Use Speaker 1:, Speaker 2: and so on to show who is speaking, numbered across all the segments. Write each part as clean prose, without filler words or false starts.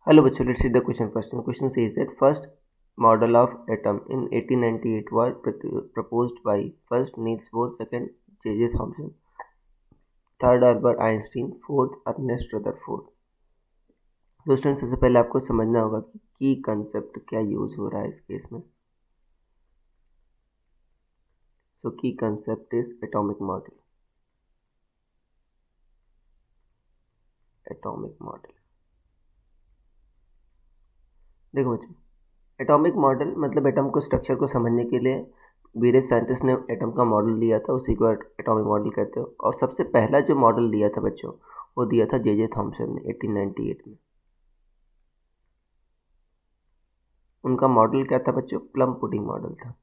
Speaker 1: Hello bachcho, let's see the question first. The question says that first model of atom in 1898 was proposed by first Niels Bohr, second J.J. Thomson, third Albert Einstein, fourth Ernest Rutherford. तो student सबसे पहले आपको समझना होगा कि की concept क्या use हो रहा है इस केस में। सो की concept is atomic model. Atomic model देखो बच्चों, एटॉमिक मॉडल मतलब एटम को स्ट्रक्चर को समझने के लिए वेरियस साइंटिस्ट ने एटम का मॉडल लिया था, उसी को एटॉमिक मॉडल कहते हो। और सबसे पहला जो मॉडल दिया था बच्चों, वो दिया था जे थॉमसन ने 1898 में। उनका मॉडल क्या था बच्चों? प्लम पुडिंग मॉडल था।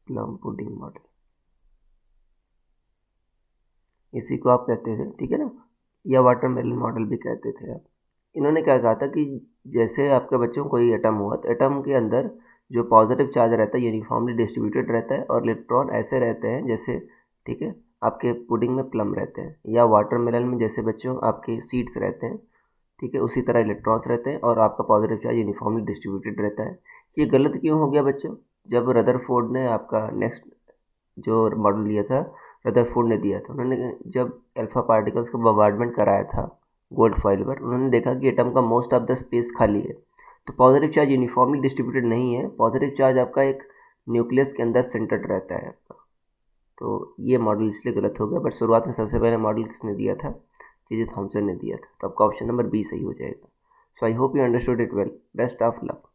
Speaker 1: प्लम पुडिंग मॉडल, इसी को आप कहते थे, ठीक है ना, या वाटरमेलन मॉडल भी कहते थे आप। इन्होंने क्या कहा था कि जैसे आपके बच्चों कोई एटम हुआ तो एटम के अंदर जो पॉजिटिव चार्ज रहता है यूनिफॉर्मली डिस्ट्रीब्यूटेड रहता है और इलेक्ट्रॉन ऐसे रहते हैं जैसे, ठीक है, आपके पुडिंग में प्लम रहते हैं, या वाटरमेलन में जैसे बच्चों आपके सीड्स रहते हैं, ठीक है, उसी तरह इलेक्ट्रॉन्स रहते हैं और आपका पॉजिटिव चार्ज यूनिफॉर्मली डिस्ट्रीब्यूटेड रहता है। ये गलत क्यों हो गया बच्चों? जब रदरफोर्ड ने आपका नेक्स्ट जो मॉडल लिया था, रदरफोर्ड ने दिया था, उन्होंने जब अल्फा पार्टिकल्स का बम्बार्डमेंट कराया था गोल्ड फॉइल पर, उन्होंने देखा कि एटम का मोस्ट ऑफ द स्पेस खाली है, तो पॉजिटिव चार्ज यूनिफॉर्मली डिस्ट्रीब्यूटेड नहीं है, पॉजिटिव चार्ज आपका एक न्यूक्लियस के अंदर सेंटर्ड रहता है आपका। तो ये मॉडल इसलिए गलत हो गया। बट शुरुआत में सबसे पहले मॉडल किसने दिया था? जे थॉमसन ने दिया था। तो आपका ऑप्शन नंबर बी सही हो जाएगा। So I hope you understood it well. Best of luck.